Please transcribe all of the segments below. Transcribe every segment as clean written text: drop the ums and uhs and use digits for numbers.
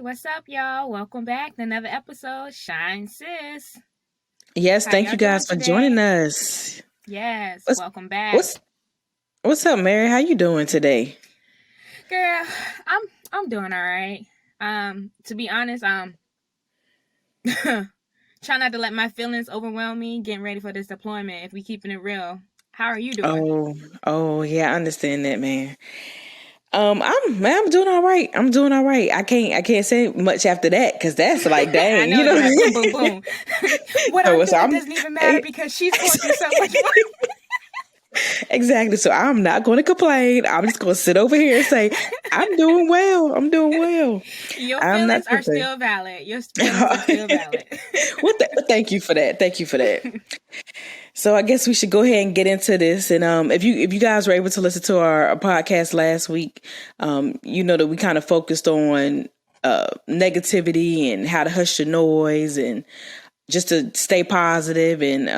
what's up, y'all? Welcome back to another episode, Shine Sis. Yes, How thank y'all you doing guys for joining today? us. Yes, What's welcome back. what's what's up, Mary? How you doing today? Girl, I'm doing all right. To be honest, try not to let my feelings overwhelm me, getting ready for this deployment if we keeping it real. How are you doing? Oh, oh yeah, I understand that, man. I'm doing all right. I'm doing all right. I can't say much after that because that's like, I dang, know you it'd be know. like boom, boom, boom. What I'm So doing I'm doesn't even matter because she's going through so much more. exactly. So I'm not going to complain. I'm just going to sit over here and say I'm doing well. I'm doing well. Your I'm not feelings are complaining. still valid. Your feelings are still valid. Thank you for that. Thank you for that. So I guess we should go ahead and get into this. And if you guys were able to listen to our podcast last week, you know that we kind of focused on negativity and how to hush the noise and just to stay positive. And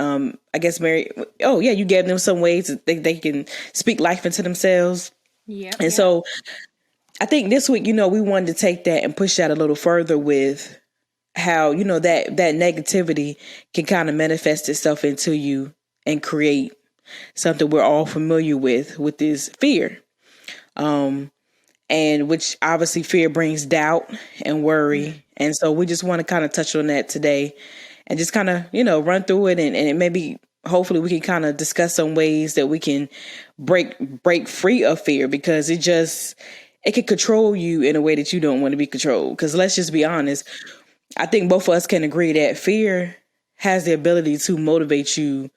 I guess Mary, oh yeah, you gave them some ways that they can speak life into themselves. Yep, And yep. so I think this week, we wanted to take that and push that a little further with how that negativity can kind of manifest itself into you and create something we're all familiar with this fear, and which obviously fear brings doubt and Mm. worry. And so we just want to kind of touch on that today and just kind of run through it, and it maybe hopefully we can kind of discuss some ways that we can break free of fear, because it can control you in a way that you don't want to be controlled. Because let's just be honest, I think both of us can agree that fear has the ability to motivate you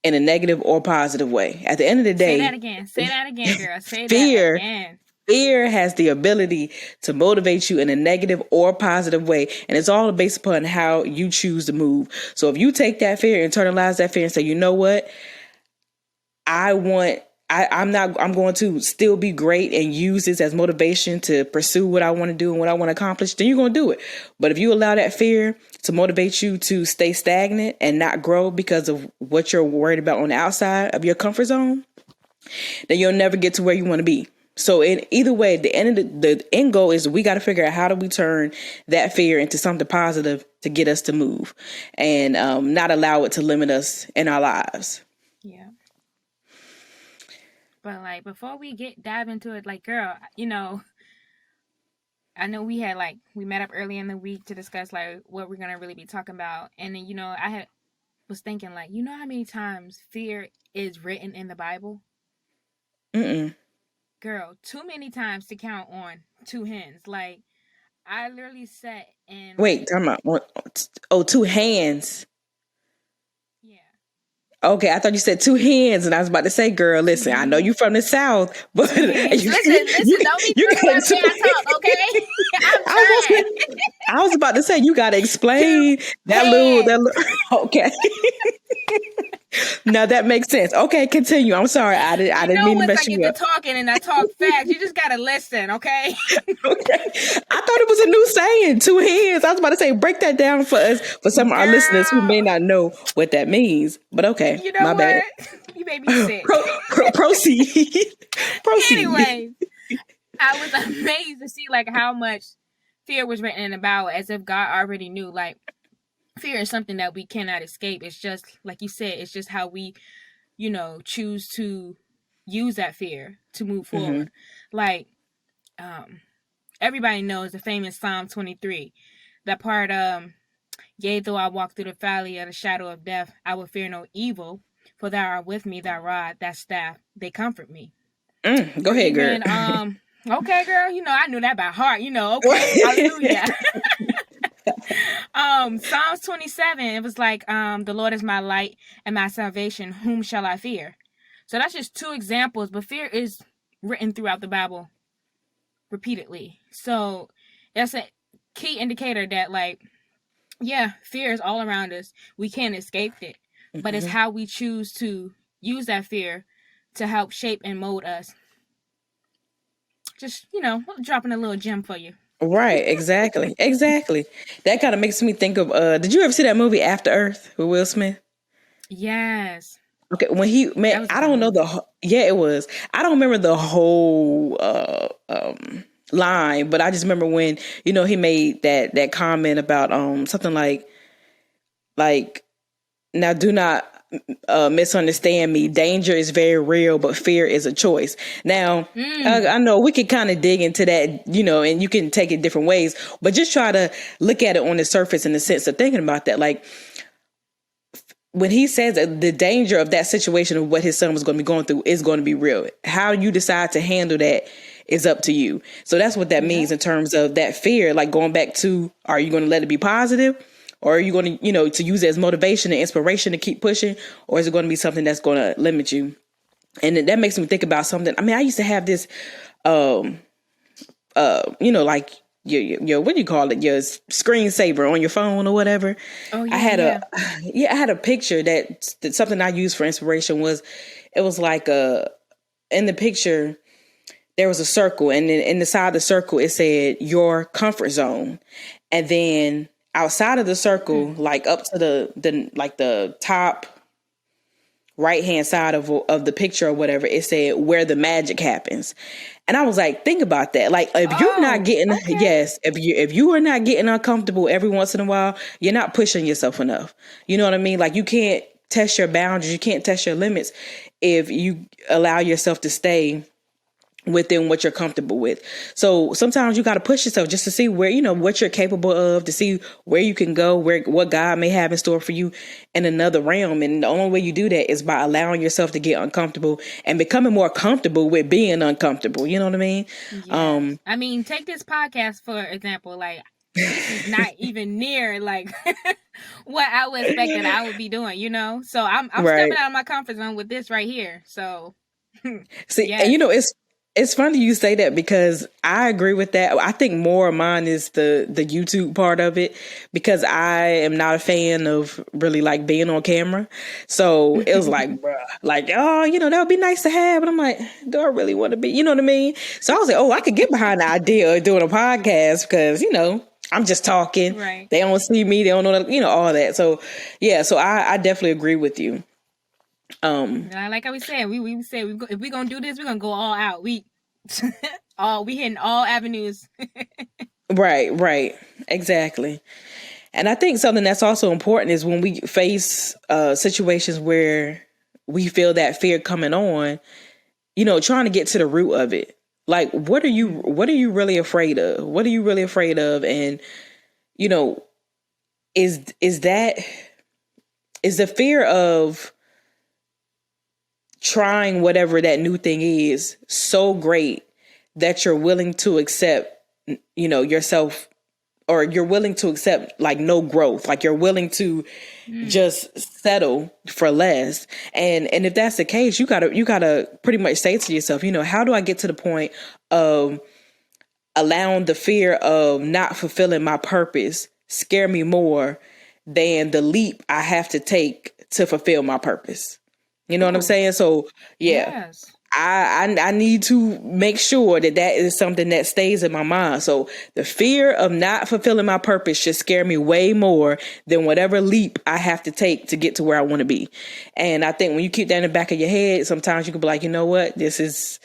in a negative or positive way. At the end of the Say that day, again. Say that again, girl. Say that fear again. fear has the ability to motivate you in a negative or positive way, and it's all based upon how you choose to move. So if you take that fear, internalize that fear, and say, you know what, I want I'm going to still be great, and use this as motivation to pursue what I want to do and what I want to accomplish, then you're going to do it. But if you allow that fear to motivate you to stay stagnant and not grow because of what you're worried about on the outside of your comfort zone, then you'll never get to where you want to be. So in either way, the end goal is we got to figure out how do we turn that fear into something positive to get us to move, and not allow it to limit us in our lives. Yeah. But like before we dive into it, like girl, I know we met up early in the week to discuss like what we're gonna really be talking about. And then, was thinking like, how many times fear is written in the Bible? Mm-mm. Girl, too many times to count on two hands. Like I literally sat and Wait, like, time out. Oh, two hands. yeah. Okay, I thought you said two hands, and I was about to say, girl, listen, I know you from the South, but Two hands. Listen, don't be you tripping by the way I gotta. talk, okay? I'm I was trying. about to, I was about to say you got to Two explain that hands. little. Okay, now that makes sense. Okay, continue. I'm sorry, I didn't mean to Once I mess get you to up. talking and I talk fast, you just gotta listen, okay? Okay, I thought it was a new saying, two hands. I was about to say break that down for us, for some of our listeners who may Girl, not know what that means. But okay, you know my bad. what? You made me sick. Proceed. Proceed. Anyways, I was amazed to see like how much fear was written in the Bible, as if God already knew. Like fear is something that we cannot escape. It's just like you said, it's just how we, choose to use that fear to move Hmm. forward. Like, um, everybody knows the famous Psalm 23. That part, yea, though I walk through the valley of the shadow of death, I will fear no evil, for thou art with me, thy rod, that staff, they comfort me. Go Or ahead, girl. even, okay, girl, I knew that by heart, okay, hallelujah. Psalms 27, it was like, the Lord is my light and my salvation, whom shall I fear? So that's just two examples, but fear is written throughout the Bible repeatedly. So that's a key indicator that, like, yeah, fear is all around us. We can't escape it, but it's Hmm. how we choose to use that fear to help shape and mold us. Just, dropping a little gem for you. Right, exactly. That kind of makes me think of. Did you ever see that movie After Earth with Will Smith? Yes, Okay, when he man, that was a I good don't know movie. yeah, it was. I don't remember the whole line, but I just remember when, he made that comment about something like now do not misunderstand me. Danger is very real, but fear is a choice. Now, I know we can kind of dig into that, and you can take it different ways, but just try to look at it on the surface in the sense of thinking about that. Like when he says that the danger of that situation of what his son was going to be going through is going to be real. How you decide to handle that is up to you. So that's what that means in terms of that fear, like going back to, are you going to let it be positive? Or are you going to, to use it as motivation and inspiration to keep pushing? Or is it going to be something that's going to limit you? And that makes me think about something. I mean, I used to have this, like your what do you call it? Your screensaver on your phone or whatever. Oh, yeah, I had a picture that something I used for inspiration was, it was like in the picture, there was a circle, and then in the side of the circle, it said your comfort zone. And then outside of the circle, like up to the top right hand side of the picture or whatever, it said where the magic happens. And I was like, think about that. Like if you're not getting if you are not getting uncomfortable every once in a while, you're not pushing yourself enough. You know what I mean? Like you can't test your boundaries, you can't test your limits if you allow yourself to stay within what you're comfortable with. So sometimes you got to push yourself just to see where, what you're capable of, to see where you can go, what God may have in store for you in another realm. And the only way you do that is by allowing yourself to get uncomfortable and becoming more comfortable with being uncomfortable. You know what I mean? Yes. I mean, take this podcast for example. Like this is not even near like what I would expect that I would be doing, So I'm stepping out of my comfort zone with this right here. So see, yes. And it's funny you say that because I agree with that. I think more of mine is the YouTube part of it, because I am not a fan of really like being on camera. So it was like, bruh, like, oh, that would be nice to have. But I'm like, do I really want to be? You know what I mean? So I was like, oh, I could get behind the idea of doing a podcast because, I'm just talking. Right. They don't see me. They don't know, all that. So yeah, so I definitely agree with you. Like I was saying, we say if we're gonna do this, we're gonna go all out. We hitting all avenues. Right, exactly. And I think something that's also important is when we face situations where we feel that fear coming on, trying to get to the root of it. Like, what are you really afraid of? What are you really afraid of? And is the fear of trying whatever that new thing is so great that you're willing to accept, yourself, or you're willing to accept like no growth, like you're willing to just settle for less. And if that's the case, you gotta pretty much say to yourself, how do I get to the point of allowing the fear of not fulfilling my purpose scare me more than the leap I have to take to fulfill my purpose? You know what I'm saying? So yeah, yes. I need to make sure that is something that stays in my mind. So the fear of not fulfilling my purpose should scare me way more than whatever leap I have to take to get to where I want to be. And I think when you keep that in the back of your head, sometimes you can be like, you know what, this is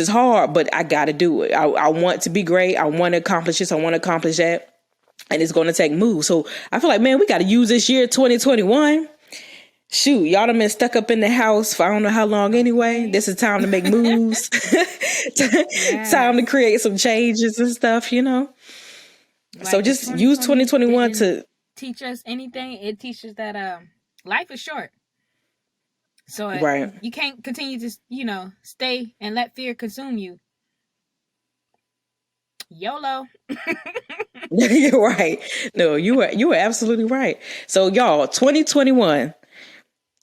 hard, but I got to do it. I want to be great. I want to accomplish this. I want to accomplish that. And it's going to take moves. So I feel like, man, we got to use this year 2021. Shoot, y'all done been stuck up in the house for I don't know how long anyway. This is time to make moves. Time to create some changes and stuff, Like so just use 2021 to teach us anything. It teaches that life is short. So you can't continue to, stay and let fear consume you. YOLO. You're right. No, you were absolutely right. So y'all, 2021.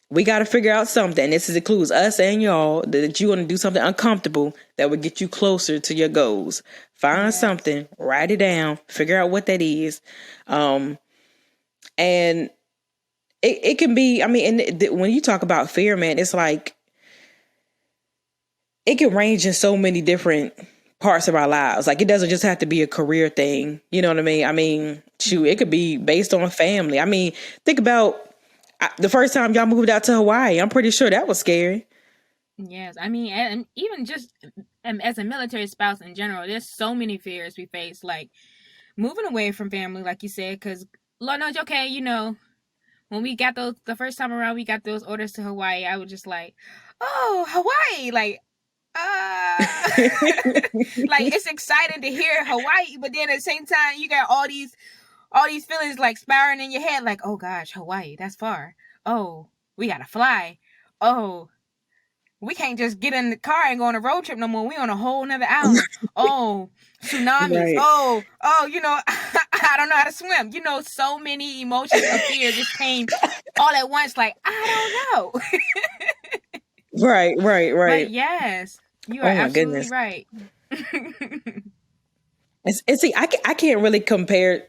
We got to figure out something. This includes us and y'all, that you want to do something uncomfortable that would get you closer to your goals. Find something, write it down, figure out what that is. And it can be, I mean, and when you talk about fear, man, it's like, it can range in so many different parts of our lives. Like it doesn't just have to be a career thing. You know what I mean? I mean, shoot, it could be based on family. I mean, think about, the first time y'all moved out to Hawaii, I'm pretty sure that was scary. Yes. I mean, and even just And as a military spouse in general, there's so many fears we face, like moving away from family, like you said, because Lord knows, okay, you know, when we got those, the first time around, we got those orders to Hawaii, I was just like, oh, Hawaii, like, like it's exciting to hear Hawaii, but then at the same time, you got all these feelings like spiraling in your head, like, oh gosh, Hawaii, that's far. Oh, we gotta fly. Oh, we can't just get in the car and go on a road trip no more. We on a whole nother island. Oh, tsunamis. Right. Oh, you know, I don't know how to swim. You know, so many emotions of fear just came all at once. Like, I don't know. Right. But yes, you are Oh my absolutely goodness. right. And see, I can't really compare,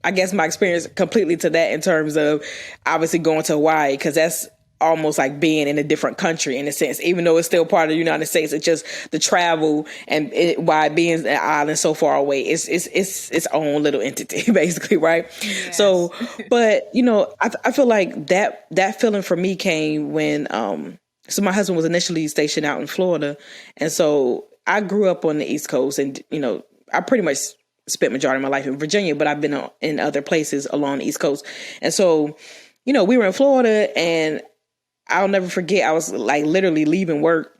I guess, my experience completely to that in terms of obviously going to Hawaii, because that's almost like being in a different country in a sense, even though it's still part of the United States. It's just the travel and why being an island so far away, it's its own little entity, basically, right? Yes. So, but you know, I feel like that feeling for me came when so my husband was initially stationed out in Florida, and so I grew up on the East Coast, and you know, I pretty much spent majority of my life in Virginia, but I've been in other places along the East Coast. And so, you know, we were in Florida, and I'll never forget, I was like literally leaving work,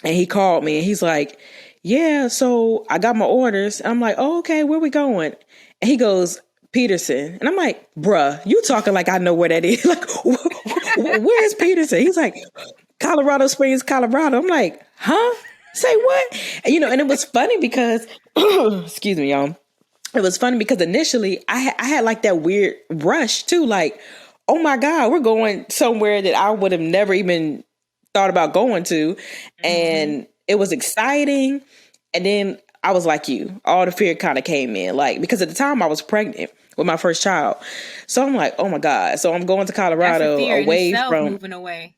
and he called me and he's like, yeah, so I got my orders. And I'm like, oh, okay, where we going? And he goes, Peterson. And I'm like, bruh, you talking like I know where that is. Like, where is Peterson? He's like, Colorado Springs, Colorado. I'm like, huh? Say what? And, you know, and it was funny because, excuse me, y'all. It was funny because initially I had like that weird rush too. Like, oh my God, we're going somewhere that I would have never even thought about going to. And it was exciting. And then I was like you, all the fear kind of came in, like, because at the time I was pregnant with my first child. So I'm like, oh my God. So I'm going to Colorado away from moving away.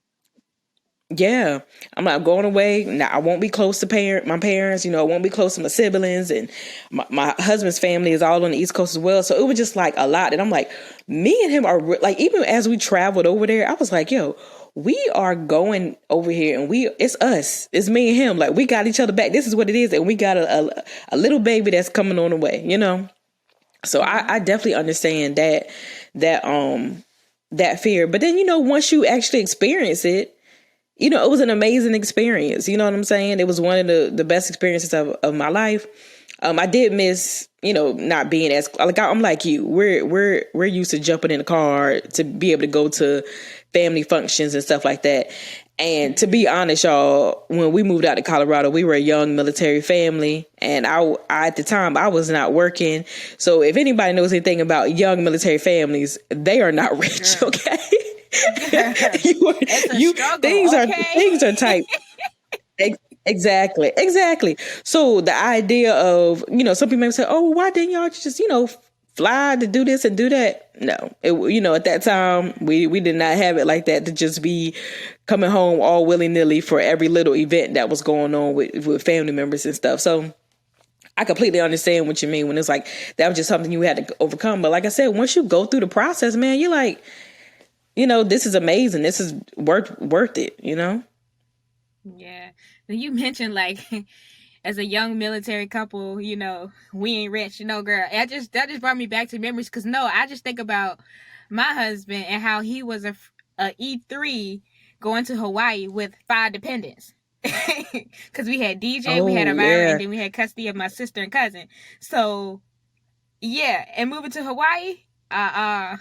Yeah. I'm like, I'm going away. Now I won't be close to my parents, you know, I won't be close to my siblings, and my husband's family is all on the East Coast as well. So it was just like a lot. And I'm like, me and him are like, even as we traveled over there, I was like, yo, we are going over here, and it's us. It's me and him. Like, we got each other back. This is what it is. And we got a little baby that's coming on the way, you know? So I definitely understand that fear. But then, you know, once you actually experience it, you know, it was an amazing experience. You know what I'm saying? It was one of the best experiences of my life. I did miss, you know, not being as like, I'm like you. We're used to jumping in the car to be able to go to family functions and stuff like that. And to be honest, y'all, when we moved out to Colorado, we were a young military family, and I at the time I was not working. So if anybody knows anything about young military families, they are not rich. Okay. Things are tight. Exactly. So the idea of, you know, some people may say, oh, why didn't y'all just, you know, fly to do this and do that? No, you know, at that time we did not have it like that, to just be coming home all willy-nilly for every little event that was going on with family members and stuff. So I completely understand what you mean when it's like that was just something you had to overcome. But like I said, once you go through the process, man, you're like, you know, this is amazing. This is worth it, you know? Yeah. You mentioned like as a young military couple, you know, we ain't rich, you know, girl. That just brought me back to memories, because I just think about my husband and how he was a E3 going to Hawaii with 5 dependents. Because we had DJ, we had Amira, and then we had custody of my sister and cousin. So yeah, and moving to Hawaii, and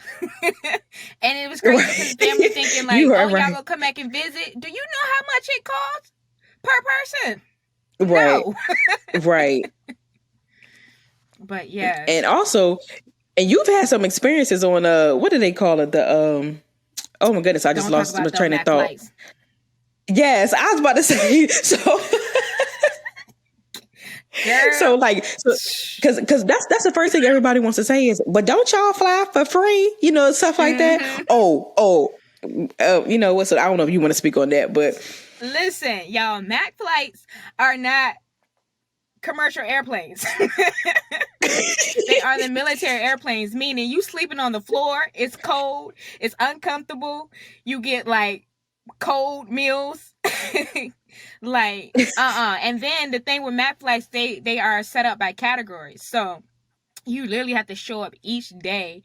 it was crazy because family thinking like, y'all gonna come back and visit. Do you know how much it costs per person? Right. No. Right. But yeah. And also, and you've had some experiences on what do they call it? The oh my goodness, I just lost my train of thought. Flights. Yes, I was about to say so. So like, because that's the first thing everybody wants to say is, but don't y'all fly for free? You know, stuff like that. You know what? So I don't know if you want to speak on that, but listen, y'all, MAX flights are not commercial airplanes. They are the military airplanes, meaning you sleeping on the floor. It's cold. It's uncomfortable. You get like cold meals. Like, and then the thing with map flights, they are set up by categories, so you literally have to show up each day,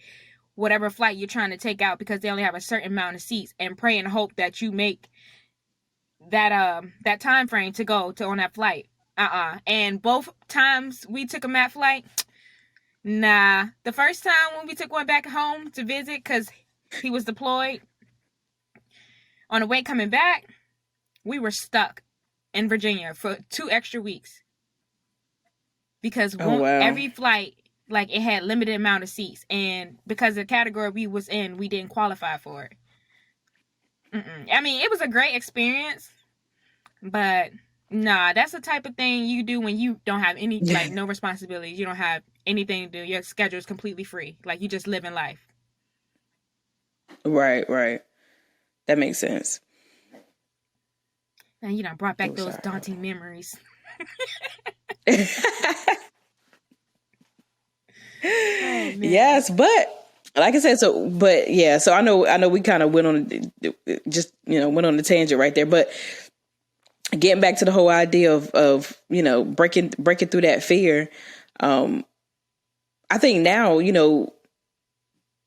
whatever flight you're trying to take out, because they only have a certain amount of seats, and pray and hope that you make that time frame to go to on that flight. And both times we took a map flight, nah. The first time when we took one back home to visit, because he was deployed, on the way coming back, we were stuck in Virginia for 2 extra weeks because Oh wow. every flight, like, it had limited amount of seats, and because the category we was in, we didn't qualify for it. I mean, it was a great experience, but nah, that's the type of thing you do when you don't have any, like, no responsibilities. You don't have anything to do. Your schedule is completely free. Like, you just living life. Right. That makes sense. And you know, brought back those daunting memories. Yes, but like I said, so I know we kind of went on the tangent right there, but getting back to the whole idea of breaking through that fear, I think now,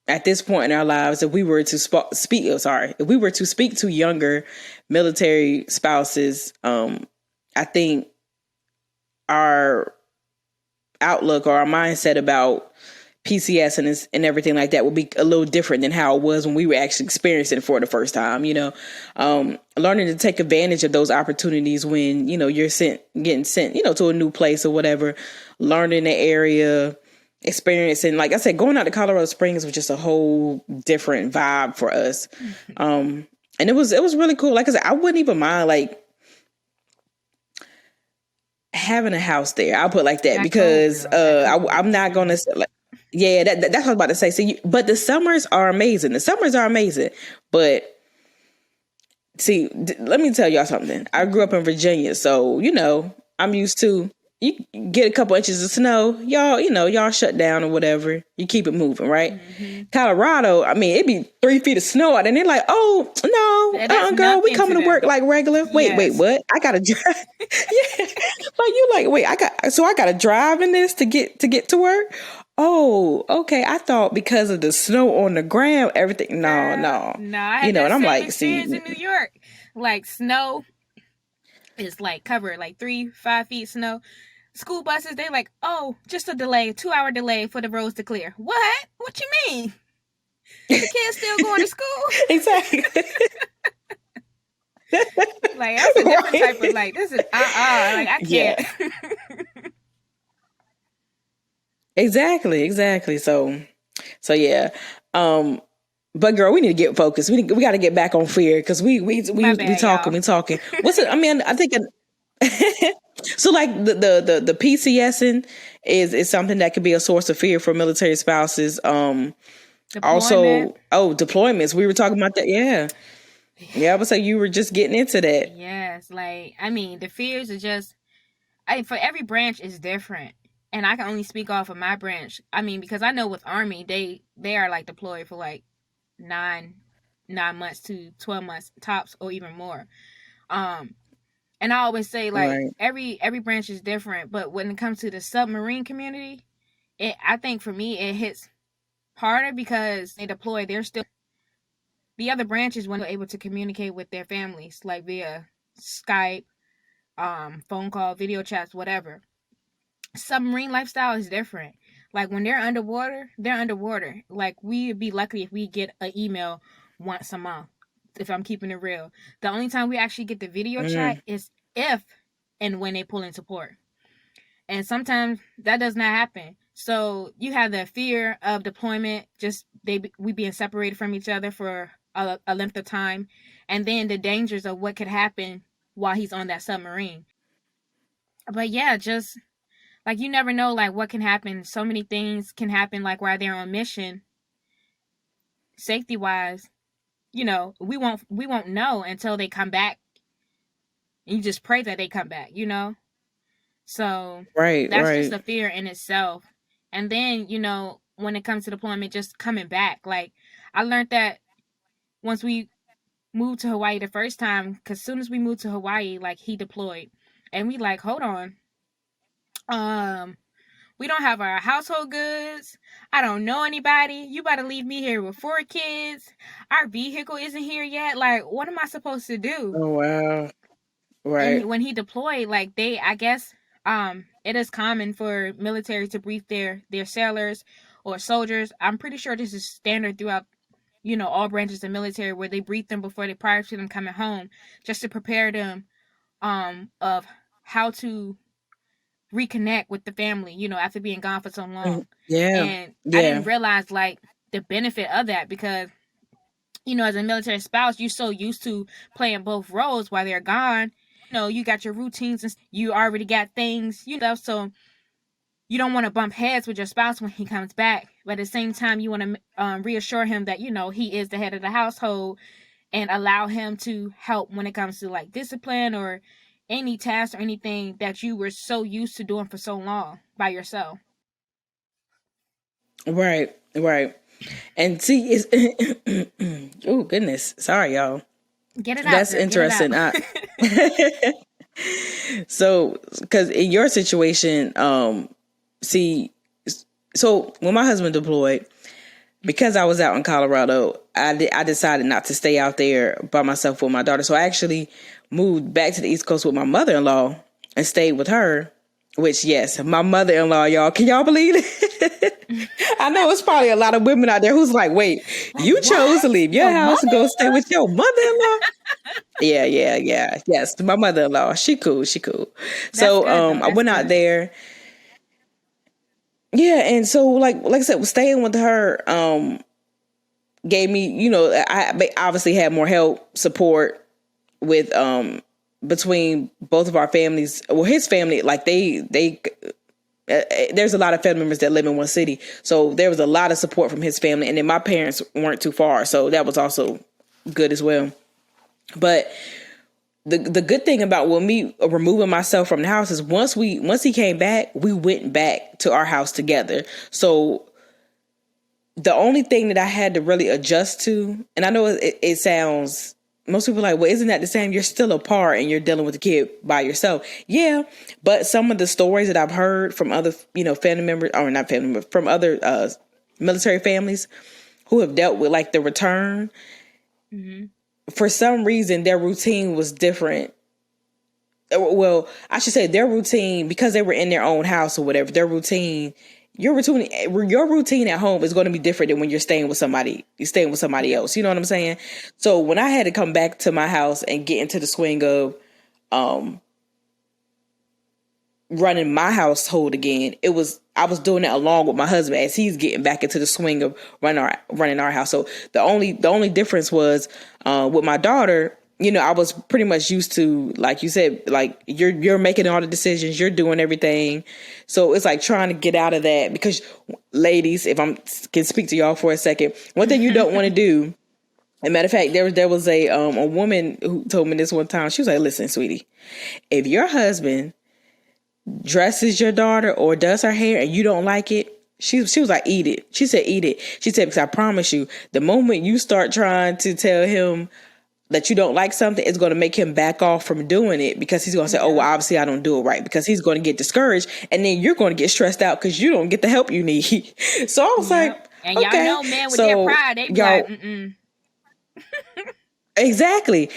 at this point in our lives, if we were to speak to younger military spouses, I think our outlook or our mindset about PCS and everything like that will be a little different than how it was when we were actually experiencing it for the first time. Learning to take advantage of those opportunities when you're getting sent to a new place or whatever, learning the area, experiencing, like I said, going out to Colorado Springs was just a whole different vibe for us. And it was really cool. Like I said, I wouldn't even mind like having a house there. I'll put it like that, because I'm not going to like, yeah, that's what I was about to say. See, but the summers are amazing. But see, let me tell y'all something. I grew up in Virginia, so I'm used to, you get a couple inches of snow, y'all shut down or whatever. You keep it moving, right? Mm-hmm. Colorado, I mean, it'd be 3 feet of snow out, and they're like, "Oh no, girl, we coming to work like regular." Wait, what? I gotta drive. Yeah, like you like, wait, I gotta drive in this to get to work. Oh, okay. I thought because of the snow on the ground, everything. No. I had and I'm like, experience in New York, like snow is like covered like 3-5 feet snow. School buses, they like, oh, just a delay, 2-hour delay for the roads to clear. What you mean? The kids still going to school? Exactly. Like, that's a different type of, like, this is like, I can't. Yeah. Exactly. So yeah. But girl, we need to get focused. We got to get back on fear, because we talking. What's it? I mean, I think. So like the PCSing is something that could be a source of fear for military spouses. Deployment. Also, deployments. We were talking about that. Yeah. But so you were just getting into that. Yes, like, I mean, the fears are just, for every branch is different, and I can only speak off of my branch. I mean, because I know with Army, they are like deployed for like 9 months to 12 months tops, or even more. And I always say, like, right, every branch is different, but when it comes to the submarine community, I think for me it hits harder because they deploy. They're still, the other branches, when they're able to communicate with their families, like via Skype, phone call, video chats, whatever. Submarine lifestyle is different. Like, when they're underwater, Like, we'd be lucky if we get an email once a month, if I'm keeping it real. The only time we actually get the video chat is if and when they pull in support. And sometimes that does not happen. So you have the fear of deployment, just we being separated from each other for a length of time, and then the dangers of what could happen while he's on that submarine. But yeah, just like, you never know, like, what can happen. So many things can happen, like, while they're on mission, safety wise. We won't know until they come back. You just pray that they come back, So that's just a fear in itself. And then, when it comes to deployment, just coming back. Like, I learned that once we moved to Hawaii the first time, because as soon as we moved to Hawaii, like, he deployed, and we like, hold on, um, we don't have our household goods. I don't know anybody. You about to leave me here with 4 kids. Our vehicle isn't here yet. Like, what am I supposed to do? Oh wow. And Right. when he deployed, like, I guess, it is common for military to brief their sailors or soldiers. I'm pretty sure this is standard throughout, all branches of military, where they brief them prior to them coming home, just to prepare them, of how to reconnect with the family, after being gone for so long. Yeah. And I Yeah. didn't realize, like, the benefit of that, because, as a military spouse, you're so used to playing both roles while they're gone. You got your routines and you already got things, so you don't want to bump heads with your spouse when he comes back. But at the same time, you want to reassure him that, he is the head of the household, and allow him to help when it comes to, like, discipline or any task or anything that you were so used to doing for so long by yourself. Right. Right. And see, it's oh goodness, sorry y'all. Get it out. That's Girl. Get interesting. it out. So, because in your situation, see, so when my husband deployed, because I was out in Colorado, I decided not to stay out there by myself with my daughter. So I actually moved back to the East Coast with my mother-in-law and stayed with her. Which, yes, my mother-in-law, y'all, can y'all believe it? I know it's probably a lot of women out there who's like, wait, you chose to leave your house and go stay with your mother-in-law? Yeah. Yes, my mother-in-law. She cool. So I went out there. Yeah, and so like I said, staying with her gave me, I obviously had more help, support with between both of our families. Well, his family, like they there's a lot of family members that live in one city, so there was a lot of support from his family, and then my parents weren't too far, so that was also good as well. But the good thing about me removing myself from the house is once he came back, we went back to our house together. So the only thing that I had to really adjust to, and I know it sounds, most people are like, well, isn't that the same? You're still apart and you're dealing with the kid by yourself. Yeah, but some of the stories that I've heard from other, family members, or not family members, from other military families who have dealt with like the return, for some reason their routine was different. Well, I should say their routine, because they were in their own house or whatever, their routine, your routine at home is going to be different than when you're staying with somebody else. You know what I'm saying? So when I had to come back to my house and get into the swing of running my household again, I was doing that along with my husband as he's getting back into the swing of running our house. So the only difference was with my daughter. I was pretty much used to, like you said, like you're making all the decisions, you're doing everything. So it's like trying to get out of that, because ladies, if I can speak to y'all for a second, one thing you don't want to do. As a matter of fact, there was a woman who told me this one time. She was like, "Listen, sweetie, if your husband dresses your daughter or does her hair and you don't like it," she was like, "Eat it." She said, "Eat it." She said, "Because I promise you, the moment you start trying to tell him that you don't like something, it's going to make him back off from doing it, because he's going to say, oh, well, obviously I don't do it right," because he's going to get discouraged, and then you're going to get stressed out because you don't get the help you need." So I was like, and okay. Y'all know, man, with their pride, they be like, mm-mm. Exactly.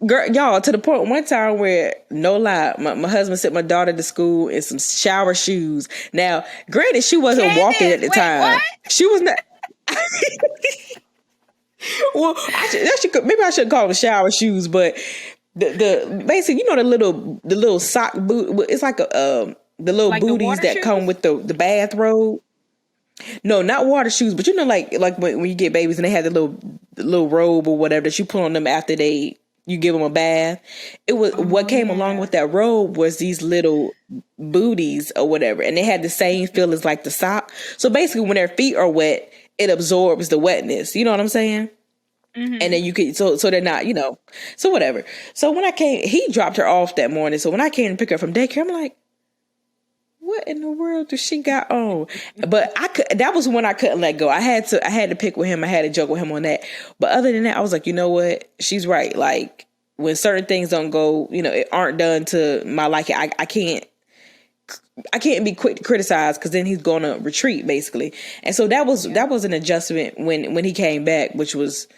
Girl, y'all, to the point one time where, no lie, my husband sent my daughter to school in some shower shoes. Now, granted, she wasn't walking at the time. What? She was not. Well, maybe I should call them shower shoes, but the basically, the little sock boot. It's like the little like booties that shoes? Come with the bathrobe. No, not water shoes, but like when you get babies and they have the little robe or whatever that you put on them after you give them a bath. It was what came along with that robe was these little booties or whatever, and they had the same feel as like the sock. So basically, when their feet are wet, it absorbs the wetness. You know what I'm saying? Mm-hmm. And then you could, so they're not, so whatever. So when he dropped her off that morning. So when I came to pick her from daycare, I'm like, what in the world does she got on? But that was when I couldn't let go. I had to pick with him. I had to joke with him on that. But other than that, I was like, you know what? She's right. Like when certain things don't go, it aren't done to my liking, I can't be quick to criticize because then he's going to retreat basically. And so that was an adjustment when he came back, which was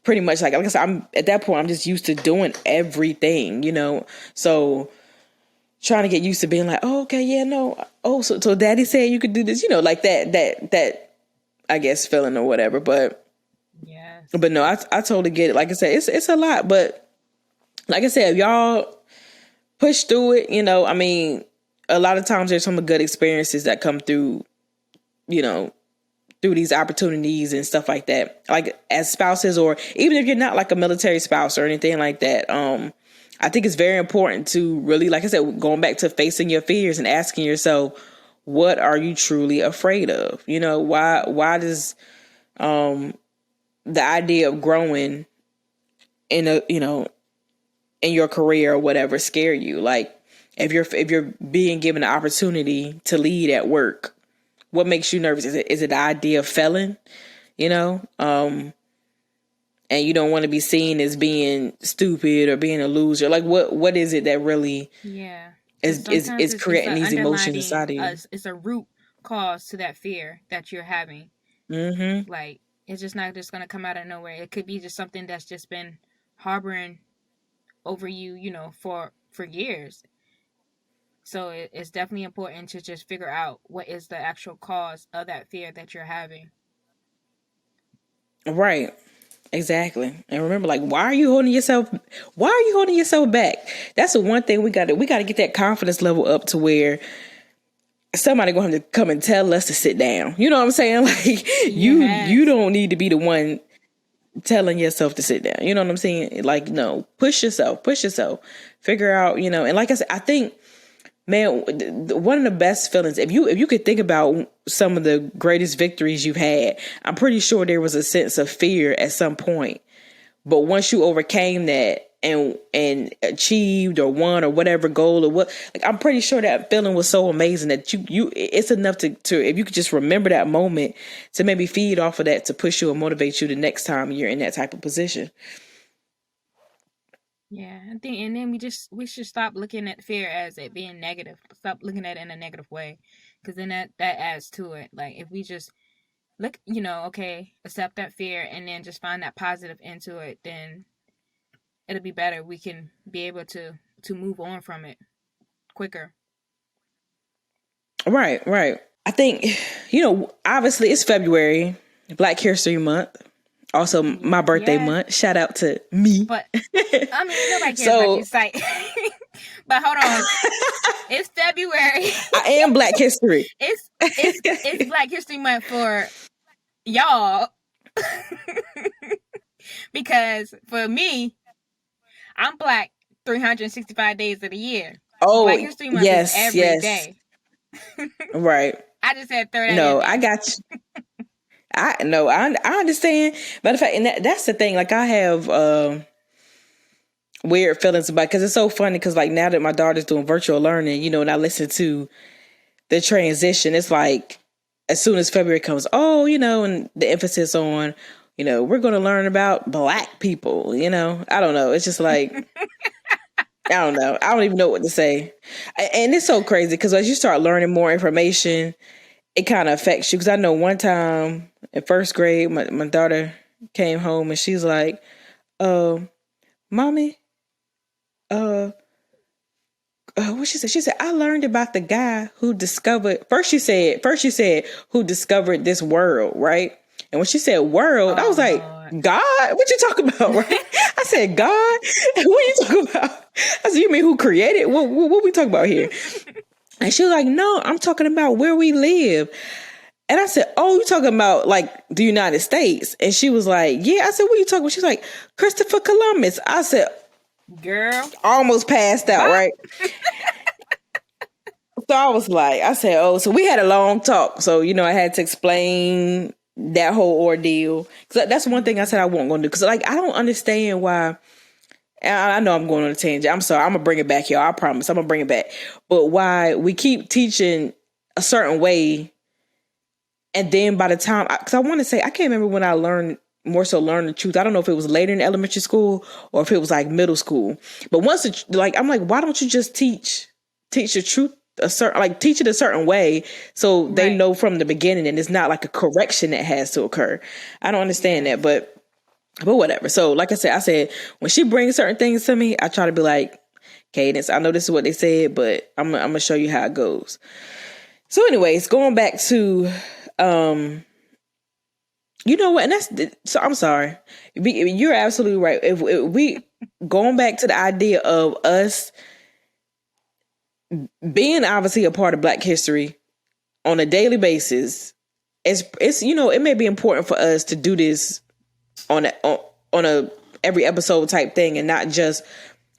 pretty much like I said, I'm at that point, I'm just used to doing everything, so trying to get used to being like, oh, okay, yeah, no. Oh, so daddy said you could do this, like that, I guess, feeling or whatever. But yes. But no, I totally get it. Like I said, it's a lot, but like I said, if y'all push through it, I mean, a lot of times there's some good experiences that come through, through these opportunities and stuff like that. Like as spouses, or even if you're not like a military spouse or anything like that, I think it's very important to really, like I said, going back to facing your fears and asking yourself, what are you truly afraid of? Why does the idea of growing in in your career or whatever scare you? Like if you're being given the opportunity to lead at work, what makes you nervous? Is it the idea of failing? And you don't want to be seen as being stupid or being a loser. Like what is it that really is creating these emotions inside of you? It's a root cause to that fear that you're having. Mm-hmm. Like it's just not just gonna come out of nowhere. It could be just something that's just been harboring over you, for years. So it's definitely important to just figure out what is the actual cause of that fear that you're having. Right. Exactly. And remember, like, why are you holding yourself back? That's the one thing we got to get that confidence level up to where somebody going to have to come and tell us to sit down. You know what I'm saying? Like you don't need to be the one telling yourself to sit down. You know what I'm saying? Like, no, push yourself, figure out, and like I said, I think, man, one of the best feelings, if you could think about some of the greatest victories you've had, I'm pretty sure there was a sense of fear at some point. But once you overcame that and achieved or won or whatever goal or what, like, I'm pretty sure that feeling was so amazing that you it's enough to if you could just remember that moment to maybe feed off of that to push you and motivate you the next time you're in that type of position. Yeah, I think, and then we should stop looking at fear as it being negative. Stop looking at it in a negative way, because then that adds to it. Like if we just look, okay, accept that fear, and then just find that positive into it, then it'll be better. We can be able to move on from it quicker. Right. I think, obviously it's February, Black History Month. Also, my birthday month. Shout out to me. But I mean, nobody cares about you say. But hold on, it's February. I am Black History. It's Black History Month for y'all, because for me, I'm Black 365 days of the year. Oh, Black History Month is every day. Right. I just had to throw that. No, I got you. I understand. Matter of fact, and that's the thing. Like I have weird feelings about, because it's so funny. Because like now that my daughter's doing virtual learning, and I listen to the transition, it's like as soon as February comes, and the emphasis on, we're going to learn about Black people. I don't know. It's just like I don't know. I don't even know what to say. And it's so crazy because as you start learning more information, it kind of affects you. Because I know one time in first grade, my daughter came home and she's like, Mommy, what she said? She said, I learned about the guy who discovered, first you said who discovered this world, right? And when she said world, I was like, God, what you talking about, right? I said, God, what you talking about? I said, you mean who created? What we talking about here? And she was like, no, I'm talking about where we live. And I said, oh, you talking about like the United States? And she was like, yeah. I said, what are you talking about? She's like, Christopher Columbus. I said, girl, almost passed out, right? So I was like, I said, oh, so we had a long talk. So, I had to explain that whole ordeal. Because that's one thing I said I wasn't going to do. Because like, I don't understand why I know I'm going on a tangent. I'm sorry. I'm going to bring it back, y'all. I promise. I'm going to bring it back. But why we keep teaching a certain way, and then by the time, because I want to say, I can't remember when I learned the truth. I don't know if it was later in elementary school or if it was like middle school. But once I'm like, why don't you just teach the truth teach it a certain way so they know from the beginning, and it's not like a correction that has to occur. I don't understand that, but whatever. So like I said when she brings certain things to me, I try to be like, Cadence, I know this is what they said, but I'm gonna show you how it goes. So anyways, going back to you know what? And so I'm sorry. You're absolutely right. If we going back to the idea of us being obviously a part of Black history on a daily basis, it's you know, it may be important for us to do this on a every episode type thing, and not just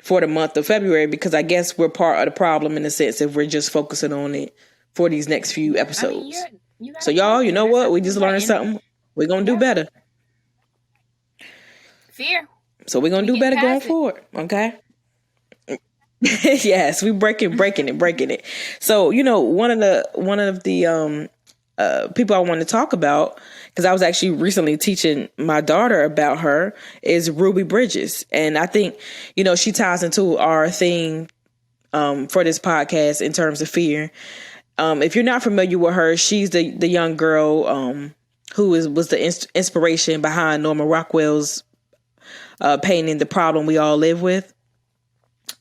for the month of February, because I guess we're part of the problem in the sense if we're just focusing on it for these next few episodes. I mean, so y'all, you know what? We just learned something. We're going to do better. Fear. So we're going to do better going forward. Okay. Yes, we breaking it. So, you know, one of the people I want to talk about, because I was actually recently teaching my daughter about her, is Ruby Bridges. And I think, you know, she ties into our theme for this podcast in terms of fear. If you're not familiar with her, she's the young girl who was the inspiration behind Norman Rockwell's painting The Problem We All Live With.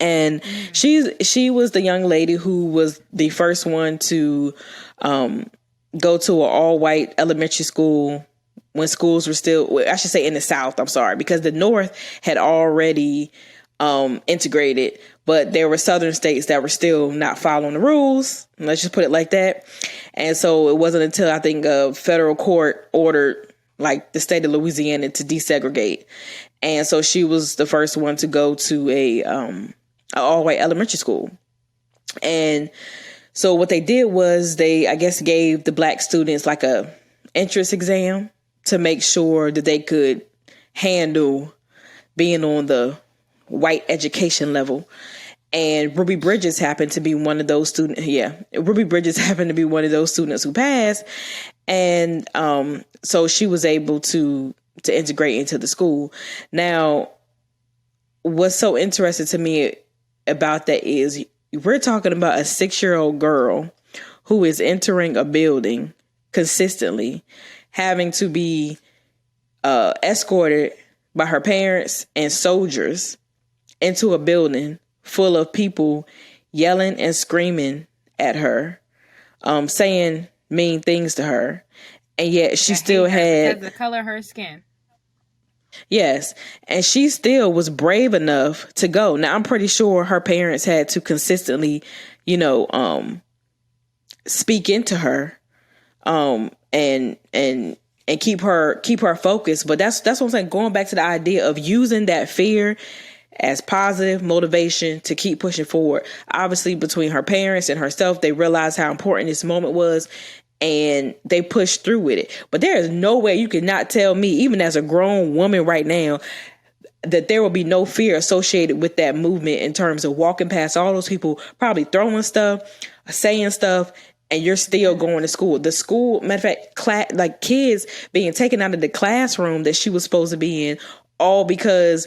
And she was the young lady who was the first one to go to an all-white elementary school when schools were still, I should say in the South, I'm sorry, because the North had already integrated, but there were Southern states that were still not following the rules. Let's just put it like that. And so it wasn't until I think a federal court ordered like the state of Louisiana to desegregate. And so she was the first one to go to a all-white elementary school. And so what they did was they, I guess, gave the Black students like a entrance exam to make sure that they could handle being on the white education level. And Ruby Bridges happened to be one of those students. Yeah, Ruby Bridges happened to be one of those students who passed. And so she was able to integrate into the school. Now, what's so interesting to me about that is we're talking about a 6-year-old girl who is entering a building consistently, having to be escorted by her parents and soldiers into a building full of people yelling and screaming at her, saying mean things to her. And yet she still had the color of her skin. Yes. And she still was brave enough to go. Now, I'm pretty sure her parents had to consistently, you know, speak into her, and keep her focused. But that's what I'm saying. Going back to the idea of using that fear as positive motivation to keep pushing forward. Obviously, between her parents and herself, they realized how important this moment was, and they pushed through with it. But there is no way you could not tell me, even as a grown woman right now, that there will be no fear associated with that movement in terms of walking past all those people, probably throwing stuff, saying stuff, and you're still going to school. The school, matter of fact, like kids being taken out of the classroom that she was supposed to be in, all because,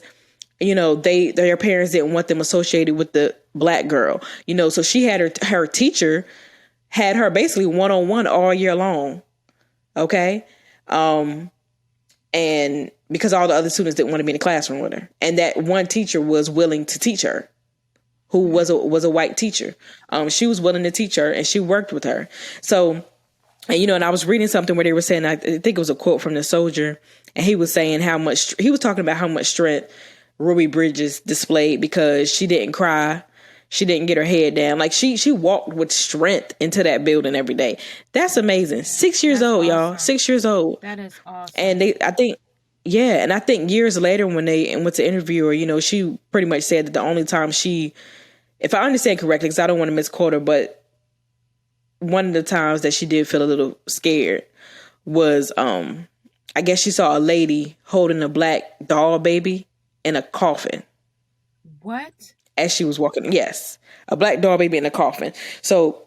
you know, their parents didn't want them associated with the Black girl. You know, so she had her teacher had her basically one-on-one all year long. Okay. And because all the other students didn't want to be in the classroom with her. And that one teacher was willing to teach her, who was a white teacher. She was willing to teach her, and she worked with her. So, and, you know, and I was reading something where they were saying, I think it was a quote from the soldier, and he was saying he was talking about how much strength Ruby Bridges displayed because she didn't cry. She didn't get her head down. Like she walked with strength into that building every day. That's amazing. 6 years old, awesome. Y'all. 6 years old. That is awesome. And I think years later when they went to interview her, you know, she pretty much said that the only time she, if I understand correctly, because I don't want to misquote her, but one of the times that she did feel a little scared was, I guess she saw a lady holding a Black doll baby in a coffin. What? as she was walking. Yes, a black doll baby in a coffin. So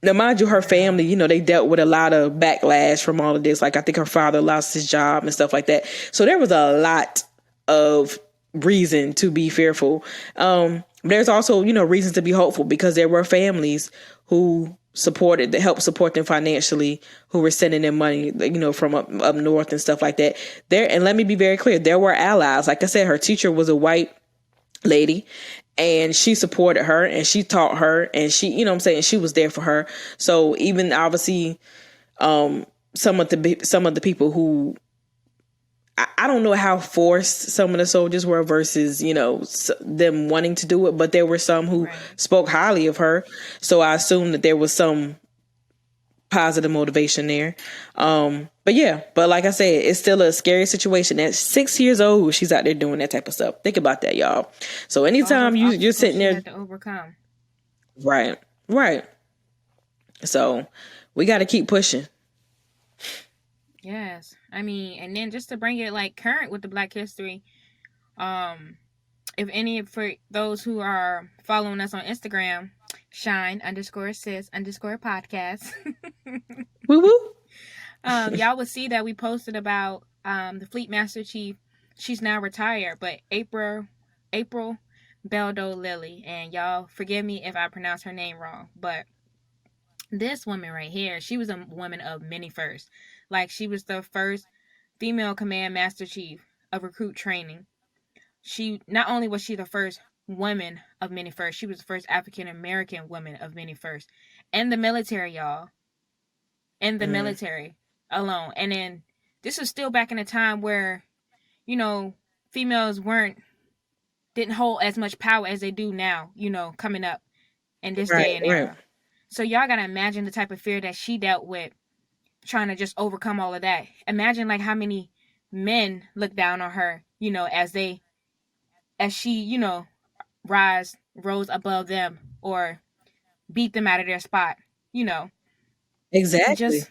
now, mind you, her family, you know, they dealt with a lot of backlash from all of this. Like, I think her father lost his job and stuff like that. So there was a lot of reason to be fearful. There's also, you know, reasons to be hopeful, because there were families who supported, that helped support them financially, who were sending them money, you know, from up north and stuff like that. There, and let me be very clear, there were allies. Like I said, her teacher was a white lady, and she supported her and she taught her, and she, you know what I'm saying, she was there for her. So even obviously, some of the people who, I don't know how forced some of the soldiers were versus, you know, them wanting to do it, but there were some who spoke highly of her. So I assume that there was some positive motivation there. But yeah, but like I said, it's still a scary situation. At 6 years old, she's out there doing that type of stuff. Think about that, y'all. So anytime you're sitting there to overcome. Right. So we got to keep pushing. Yes. I mean, and then just to bring it like current with the Black History, if any, for those who are following us on Instagram, shine_sis_podcast. Woo woo. Y'all would see that we posted about the Fleet Master Chief. She's now retired, but April Beldo Lilly, and y'all forgive me if I pronounce her name wrong, but this woman right here, she was a woman of many firsts. Like, she was the first female command master chief of recruit training. She, not only was she the first woman of many firsts, she was the first African American woman of many firsts. In the military, y'all. In the military alone. And then this was still back in a time where, you know, females didn't hold as much power as they do now, you know, coming up in this day and era. So y'all gotta imagine the type of fear that she dealt with, trying to just overcome all of that. Imagine like how many men look down on her, you know, as she, you know, rose above them or beat them out of their spot, you know. Exactly. Just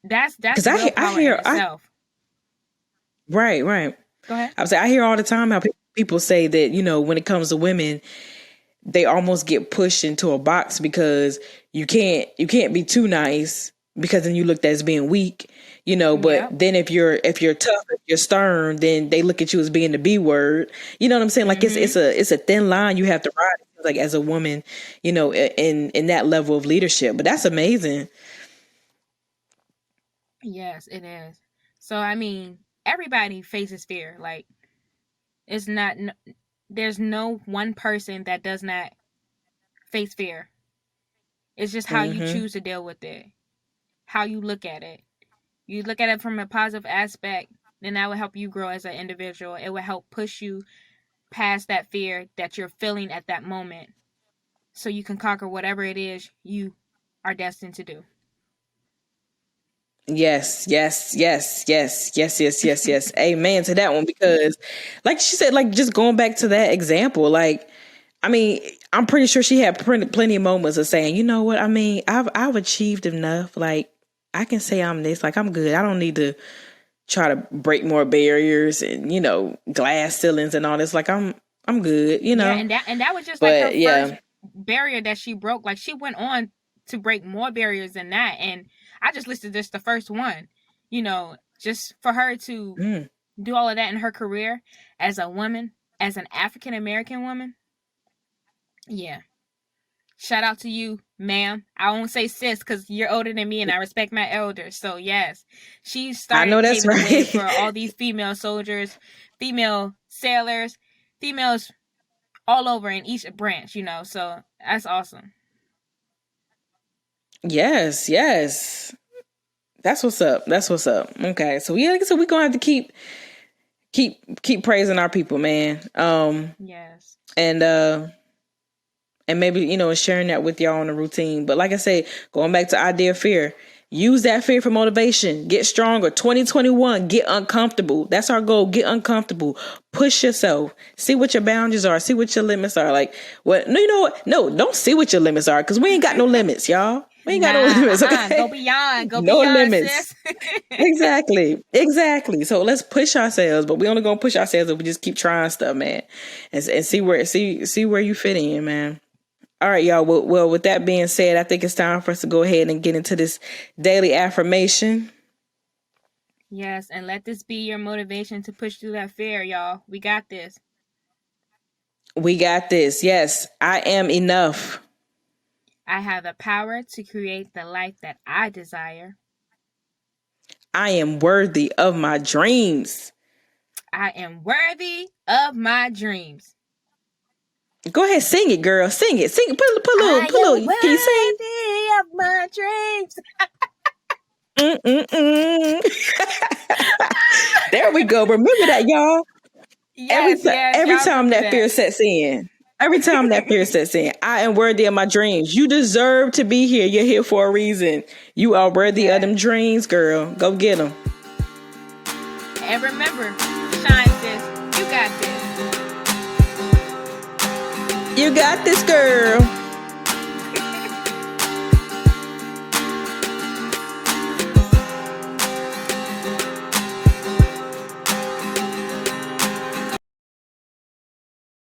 that's real power in itself. Right. Go ahead. I hear all the time how people say that, you know, when it comes to women, they almost get pushed into a box because you can't be too nice, because then you looked at as being weak, you know. But then if you're tough, if you're stern, then they look at you as being the B word. You know what I'm saying? Like it's a thin line you have to ride, like, as a woman, you know, in that level of leadership. But that's amazing. Yes, it is. So I mean, everybody faces fear. Like, it's not. There's no one person that does not face fear. It's just how you choose to deal with it, how you look at it. You look at it from a positive aspect, then that will help you grow as an individual. It will help push you past that fear that you're feeling at that moment, so you can conquer whatever it is you are destined to do. Yes. Amen to that one, because like she said, like, just going back to that example, like, I mean, I'm pretty sure she had plenty of moments of saying, you know what, I mean, I've achieved enough. Like, I can say I'm this, like, I'm good. I don't need to try to break more barriers and, you know, glass ceilings and all this. Like, I'm good, you know. Yeah, and that was just like her first barrier that she broke. Like, she went on to break more barriers than that, and I just listed this the first one. You know, just for her to do all of that in her career as a woman, as an African American woman. Yeah. Shout out to you, ma'am. I won't say sis because you're older than me and I respect my elders. So yes, she started paving the way for all these female soldiers, female sailors, females all over in each branch, you know. So that's awesome. Yes. That's what's up. Okay, so yeah, so we're gonna have to keep praising our people, man. Yes. And maybe, you know, sharing that with y'all on a routine. But like I say, going back to idea of fear, use that fear for motivation. Get stronger. 2021, get uncomfortable. That's our goal. Get uncomfortable. Push yourself. See what your boundaries are. See what your limits are. Like, what? No, you know what? No, don't see what your limits are, because we ain't got no limits, y'all. We ain't got no limits, okay? Go beyond. Go No beyond, limits. sis. Exactly. So let's push ourselves, but we only gonna push ourselves if we just keep trying stuff, man, and see where you fit in, man. All right, y'all. Well, with that being said, I think it's time for us to go ahead and get into this daily affirmation. Yes, and let this be your motivation to push through that fear, y'all. We got this. We got this. Yes, I am enough. I have the power to create the life that I desire. I am worthy of my dreams. I am worthy of my dreams. Go ahead, sing it, girl. Sing it. Sing it. Put a little. Can you sing? Worthy of my dreams. There we go. Remember that, y'all. Yes, every time that fear sets in. Every time that fear sets in, I am worthy of my dreams. You deserve to be here. You're here for a reason. You are worthy of them dreams, girl. Go get them. And remember, shine, sis. You got this. You got this, girl.